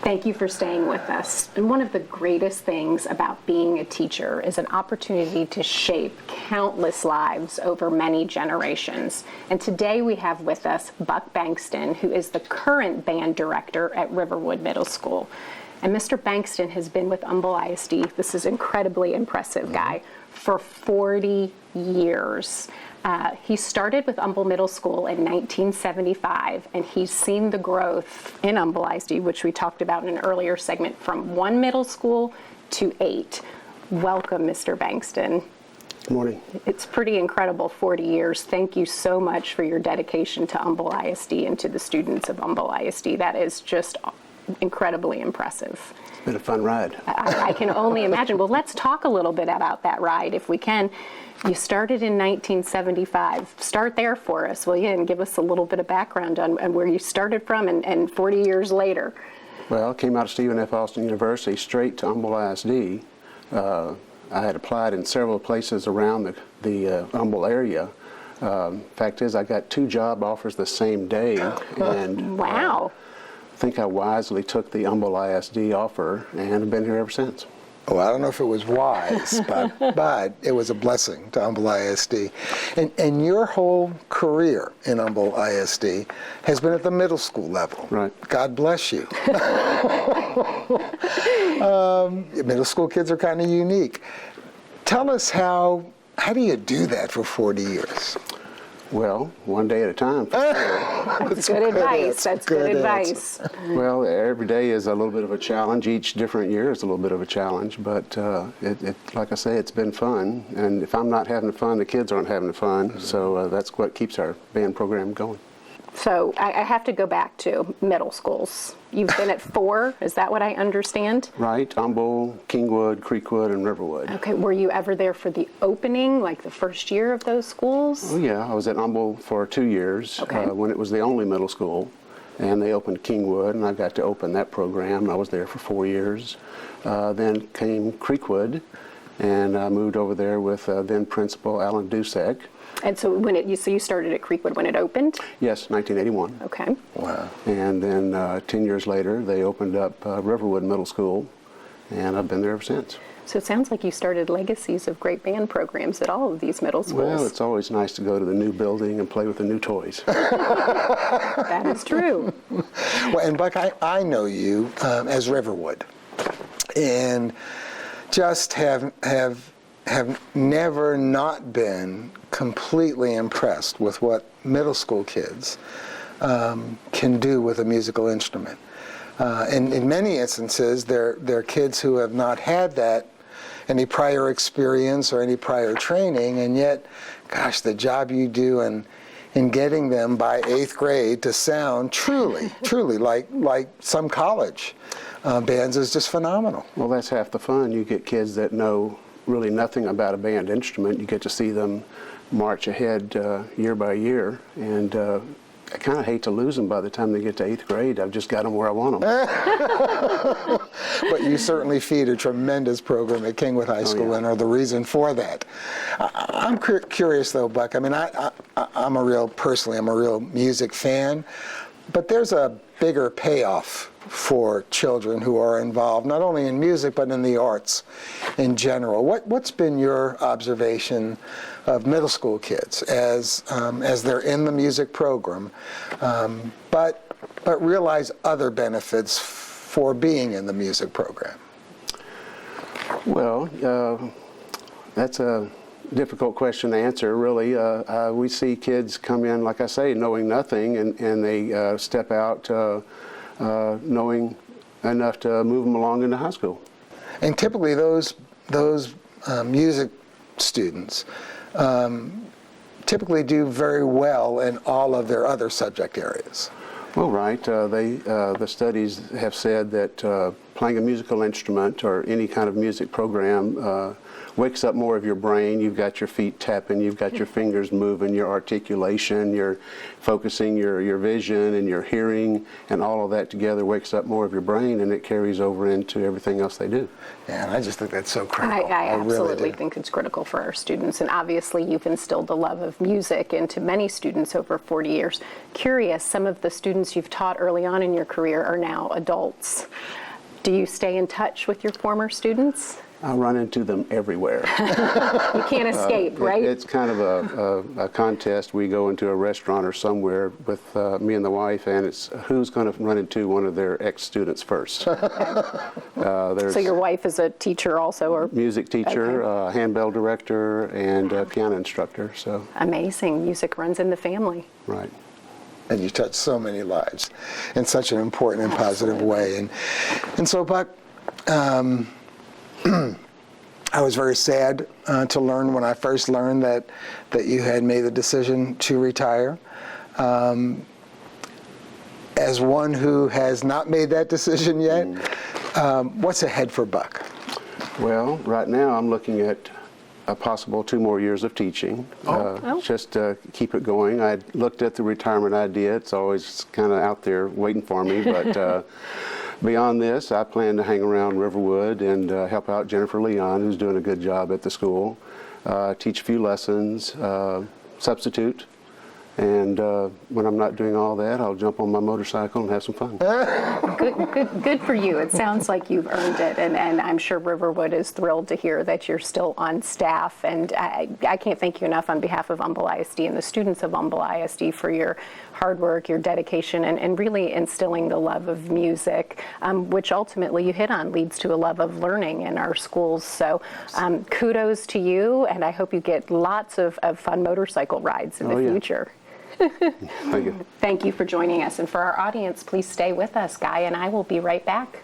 Thank you for staying with us. And one of the greatest things about being a teacher is an opportunity to shape countless lives over many generations. And today we have with us Buck Bankston, who is the current band director at Riverwood Middle School. And Mr. Bankston has been with Humble ISD, this is incredibly impressive guy, for 40 years. He started with Humble Middle School in 1975, and he's seen the growth in Humble ISD, which we talked about in an earlier segment, from 1 middle school to 8. Welcome, Mr. Bankston. Good morning. It's pretty incredible, 40 years. Thank you so much for your dedication to Humble ISD and to the students of Humble ISD. That is just incredibly impressive. It's been a fun ride. I can only imagine. Well, let's talk a little bit about that ride, if we can. You started in 1975. Start there for us, will you, and give us a little bit of background on where you started from and 40 years later. Well, I came out of Stephen F. Austin University straight to Humble ISD. I had applied in several places around the Humble area. Fact is, I got 2 job offers the same day. And wow. I think I wisely took the Humble ISD offer and have been here ever since. Oh, I don't know if it was wise, but it was a blessing to Humble ISD. And your whole career in Humble ISD has been at the middle school level. Right. God bless you. Middle school kids are kind of unique. Tell us how do you do that for 40 years? Well, one day at a time. For sure. That's good advice. That's good advice. Well, every day is a little bit of a challenge. Each different year is a little bit of a challenge. But like I say, it's been fun. And if I'm not having fun, the kids aren't having fun. So that's what keeps our band program going. So I have to go back to middle schools. You've been at 4, is that what I understand? Right, Humble, Kingwood, Creekwood, and Riverwood. Okay, were you ever there for the opening, like the first year of those schools? Oh yeah, I was at Humble for 2 years when it was the only middle school. And they opened Kingwood, and I got to open that program. I was there for 4 years. Then came Creekwood, and I moved over there with then Principal Alan Dusek. And so you started at Creekwood when it opened? Yes, 1981. Okay. Wow. And then 10 years later, they opened up Riverwood Middle School, and I've been there ever since. So it sounds like you started legacies of great band programs at all of these middle schools. Well, it's always nice to go to the new building and play with the new toys. That is true. Well, and Buck, I know you as Riverwood, and just have never not been completely impressed with what middle school kids can do with a musical instrument. And in many instances, they're kids who have not had any prior experience or any prior training, and yet, gosh, the job you do in getting them by 8th grade to sound truly like some college bands is just phenomenal. Well, that's half the fun. You get kids that know really nothing about a band instrument. You get to see them march ahead year by year, and I kind of hate to lose them by the time they get to 8th grade. I've just got them where I want them. But you certainly feed a tremendous program at Kingwood High School and are the reason for that. I'm curious though, Buck. I mean, I'm a real music fan, but there's a bigger payoff for children who are involved not only in music but in the arts in general. What's been your observation of middle school kids as they're in the music program, but realize other benefits for being in the music program? Well, that's a difficult question to answer, really. We see kids come in, like I say, knowing nothing, and they step out knowing enough to move them along into high school. And typically those music students typically do very well in all of their other subject areas. Well, right. The studies have said that playing a musical instrument or any kind of music program wakes up more of your brain. You've got your feet tapping, you've got your fingers moving, your articulation, you're focusing your vision and your hearing, and all of that together wakes up more of your brain, and it carries over into everything else they do. Yeah, and I just think that's so critical. I absolutely really do. think it's critical for our students, and obviously you've instilled the love of music into many students over 40 years. Curious, some of the students you've taught early on in your career are now adults. Do you stay in touch with your former students? I run into them everywhere. You can't escape, right? It's kind of a contest. We go into a restaurant or somewhere with me and the wife, and it's who's going to run into one of their ex-students first. So your wife is a teacher also, or music teacher, Okay. handbell director, and piano instructor. So Amazing. Music runs in the family. right. And you touch so many lives in such an important and positive way. And so, Buck, I was very sad to learn when I first learned that you had made the decision to retire. As one who has not made that decision yet, what's ahead for Buck? Well, right now I'm looking at a possible 2 more years of teaching, just to keep it going. I looked at the retirement idea. It's always kind of out there waiting for me, but beyond this, I plan to hang around Riverwood and help out Jennifer Leon, who's doing a good job at the school, teach a few lessons, substitute, and when I'm not doing all that, I'll jump on my motorcycle and have some fun. Good for you. It sounds like you've earned it, and I'm sure Riverwood is thrilled to hear that you're still on staff. And I can't thank you enough on behalf of Humble ISD and the students of Humble ISD for your hard work, your dedication, and really instilling the love of music, which ultimately you hit on leads to a love of learning in our schools. So kudos to you, and I hope you get lots of fun motorcycle rides in the future. Thank you. Thank you for joining us. And for our audience, please stay with us. Guy and I will be right back.